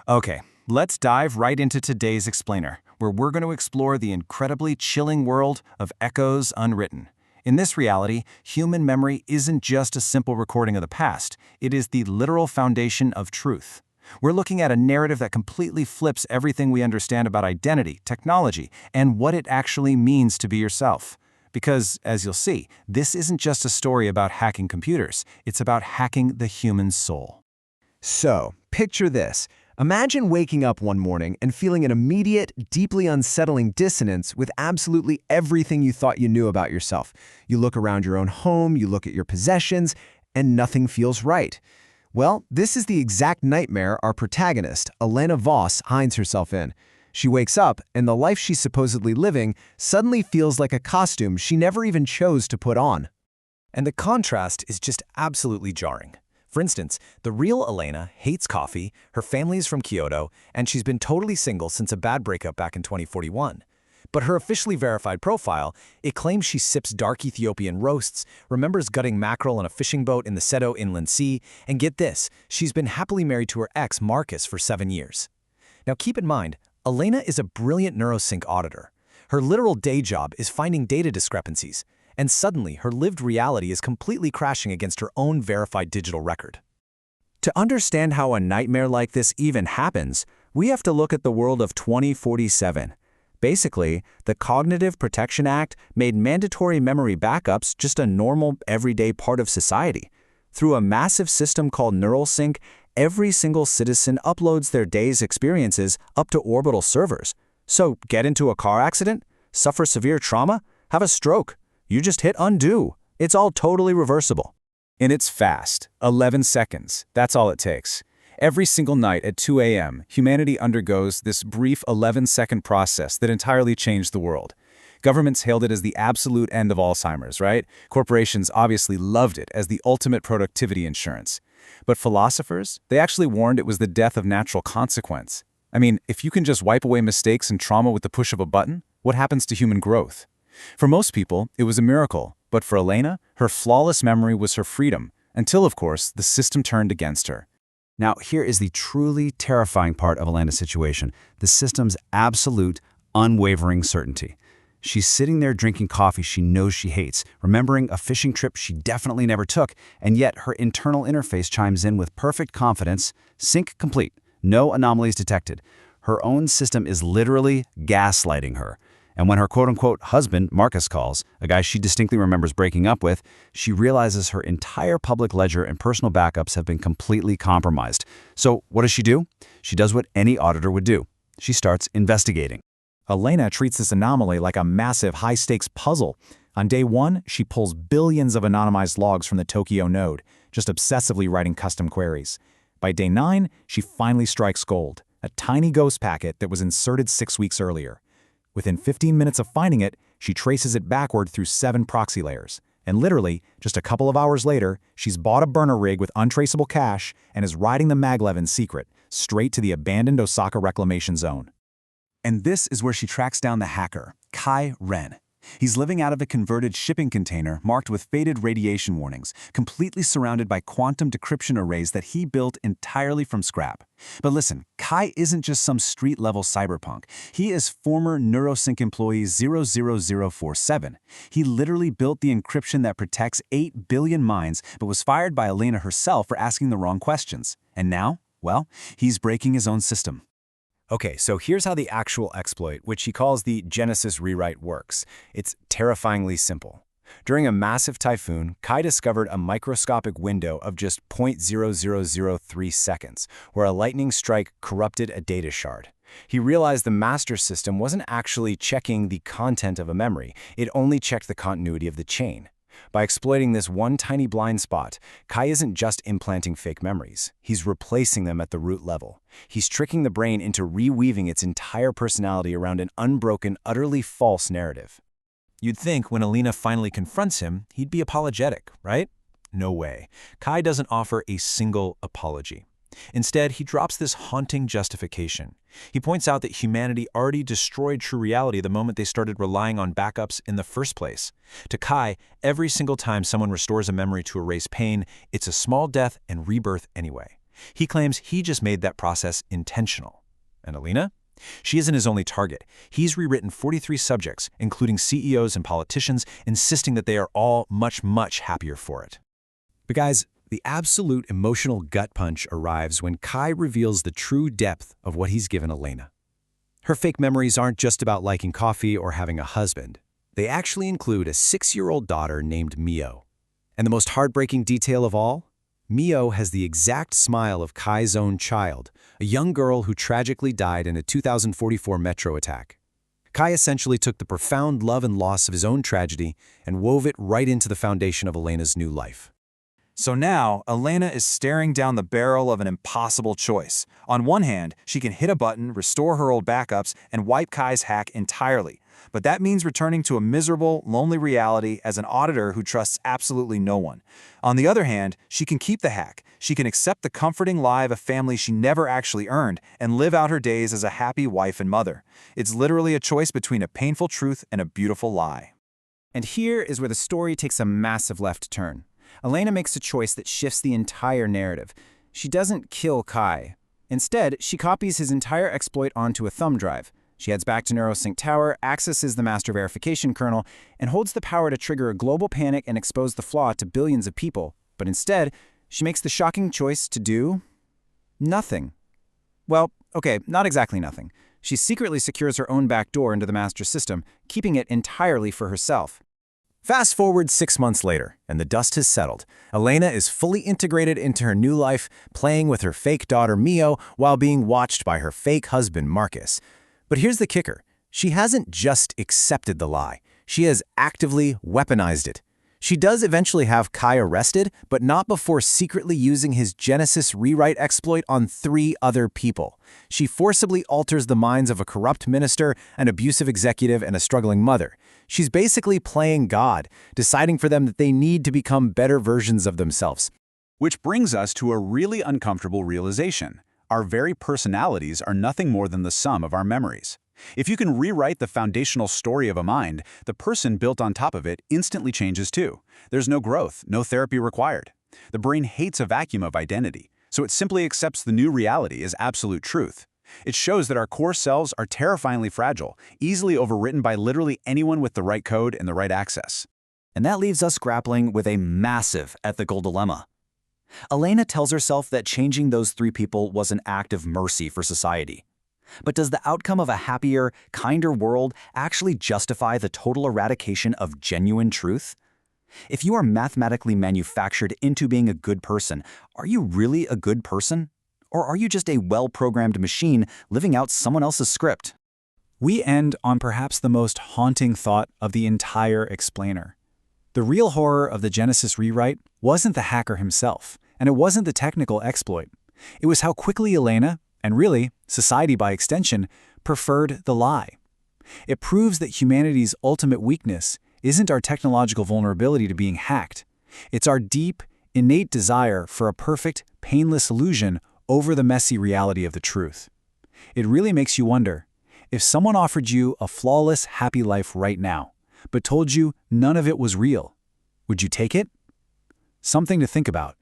Okay, let's dive right into today's explainer, where we're going to explore the incredibly chilling world of echoes unwritten. In this reality, human memory isn't just a simple recording of the past, it is the literal foundation of truth. We're looking at a narrative that completely flips everything we understand about identity, technology, and what it actually means to be yourself. Because, as you'll see, this isn't just a story about hacking computers, it's about hacking the human soul. So, picture this. Imagine waking up one morning and feeling an immediate, deeply unsettling dissonance with absolutely everything you thought you knew about yourself. You look around your own home, you look at your possessions, and nothing feels right. Well, this is the exact nightmare our protagonist, Elena Voss, finds herself in. She wakes up, and the life she's supposedly living suddenly feels like a costume she never even chose to put on. And the contrast is just absolutely jarring. For instance, the real Elena hates coffee, her family is from Kyoto, and she's been totally single since a bad breakup back in 2041. But her officially verified profile, it claims she sips dark Ethiopian roasts, remembers gutting mackerel on a fishing boat in the Seto Inland Sea, and get this, she's been happily married to her ex, Marcus, for 7 years. Now keep in mind, Elena is a brilliant neurosync auditor. Her literal day job is finding data discrepancies, and suddenly her lived reality is completely crashing against her own verified digital record. To understand how a nightmare like this even happens, we have to look at the world of 2047. Basically, the Cognitive Protection Act made mandatory memory backups just a normal, everyday part of society. Through a massive system called Neural Sync, every single citizen uploads their day's experiences up to orbital servers. So, get into a car accident? Suffer severe trauma? Have a stroke? You just hit undo. It's all totally reversible. And it's fast. 11 seconds. That's all it takes. Every single night at 2 a.m., humanity undergoes this brief 11-second process that entirely changed the world. Governments hailed it as the absolute end of Alzheimer's, right? Corporations obviously loved it as the ultimate productivity insurance. But philosophers, they actually warned it was the death of natural consequence. I mean, if you can just wipe away mistakes and trauma with the push of a button, what happens to human growth? For most people, it was a miracle, but for Elena, her flawless memory was her freedom, until, of course, the system turned against her. Now, here is the truly terrifying part of Elena's situation, the system's absolute, unwavering certainty. She's sitting there drinking coffee she knows she hates, remembering a fishing trip she definitely never took, and yet her internal interface chimes in with perfect confidence, sync complete, no anomalies detected. Her own system is literally gaslighting her. And when her quote-unquote husband, Marcus, calls, a guy she distinctly remembers breaking up with, she realizes her entire public ledger and personal backups have been completely compromised. So what does she do? She does what any auditor would do. She starts investigating. Elena treats this anomaly like a massive high-stakes puzzle. On day one, she pulls billions of anonymized logs from the Tokyo node, just obsessively writing custom queries. By day 9, she finally strikes gold, a tiny ghost packet that was inserted 6 weeks earlier. Within 15 minutes of finding it, she traces it backward through 7 proxy layers. And literally, just a couple of hours later, she's bought a burner rig with untraceable cache and is riding the maglev in secret, straight to the abandoned Osaka reclamation zone. And this is where she tracks down the hacker, Kai Ren. He's living out of a converted shipping container marked with faded radiation warnings, completely surrounded by quantum decryption arrays that he built entirely from scrap. But listen, Kai isn't just some street-level cyberpunk. He is former Neurosync employee 00047. He literally built the encryption that protects 8 billion minds, but was fired by Elena herself for asking the wrong questions. And now, well, he's breaking his own system. Okay, so here's how the actual exploit, which he calls the Genesis rewrite, works. It's terrifyingly simple. During a massive typhoon, Kai discovered a microscopic window of just 0.0003 seconds, where a lightning strike corrupted a data shard. He realized the master system wasn't actually checking the content of a memory, it only checked the continuity of the chain. By exploiting this one tiny blind spot, Kai isn't just implanting fake memories. He's replacing them at the root level. He's tricking the brain into reweaving its entire personality around an unbroken, utterly false narrative. You'd think when Elena finally confronts him, he'd be apologetic, right? No way. Kai doesn't offer a single apology. Instead, he drops this haunting justification. He points out that humanity already destroyed true reality the moment they started relying on backups in the first place. To Kai, every single time someone restores a memory to erase pain, it's a small death and rebirth anyway. He claims he just made that process intentional. And Elena? She isn't his only target. He's rewritten 43 subjects, including CEOs and politicians, insisting that they are all much, much happier for it. But guys, the absolute emotional gut punch arrives when Kai reveals the true depth of what he's given Elena. Her fake memories aren't just about liking coffee or having a husband. They actually include a 6-year-old daughter named Mio. And the most heartbreaking detail of all? Mio has the exact smile of Kai's own child, a young girl who tragically died in a 2044 metro attack. Kai essentially took the profound love and loss of his own tragedy and wove it right into the foundation of Elena's new life. So now, Elena is staring down the barrel of an impossible choice. On one hand, she can hit a button, restore her old backups, and wipe Kai's hack entirely. But that means returning to a miserable, lonely reality as an auditor who trusts absolutely no one. On the other hand, she can keep the hack. She can accept the comforting lie of a family she never actually earned and live out her days as a happy wife and mother. It's literally a choice between a painful truth and a beautiful lie. And here is where the story takes a massive left turn. Elena makes a choice that shifts the entire narrative. She doesn't kill Kai. Instead, she copies his entire exploit onto a thumb drive. She heads back to Neurosync Tower, accesses the master verification kernel, and holds the power to trigger a global panic and expose the flaw to billions of people. But instead, she makes the shocking choice to do nothing. Well, okay, not exactly nothing. She secretly secures her own back door into the master system, keeping it entirely for herself. Fast forward 6 months later, and the dust has settled. Elena is fully integrated into her new life, playing with her fake daughter Mio while being watched by her fake husband Marcus. But here's the kicker. She hasn't just accepted the lie. She has actively weaponized it. She does eventually have Kai arrested, but not before secretly using his Genesis rewrite exploit on 3 other people. She forcibly alters the minds of a corrupt minister, an abusive executive, and a struggling mother. She's basically playing God, deciding for them that they need to become better versions of themselves. Which brings us to a really uncomfortable realization. Our very personalities are nothing more than the sum of our memories. If you can rewrite the foundational story of a mind, the person built on top of it instantly changes too. There's no growth, no therapy required. The brain hates a vacuum of identity, so it simply accepts the new reality as absolute truth. It shows that our core selves are terrifyingly fragile, easily overwritten by literally anyone with the right code and the right access. And that leaves us grappling with a massive ethical dilemma. Elena tells herself that changing those 3 people was an act of mercy for society. But does the outcome of a happier, kinder world actually justify the total eradication of genuine truth? If you are mathematically manufactured into being a good person, are you really a good person? Or are you just a well-programmed machine living out someone else's script? We end on perhaps the most haunting thought of the entire explainer. The real horror of the Genesis rewrite wasn't the hacker himself, and it wasn't the technical exploit. It was how quickly Elena, and really, society by extension, preferred the lie. It proves that humanity's ultimate weakness isn't our technological vulnerability to being hacked. It's our deep, innate desire for a perfect, painless illusion over the messy reality of the truth. It really makes you wonder, if someone offered you a flawless, happy life right now, but told you none of it was real, would you take it? Something to think about.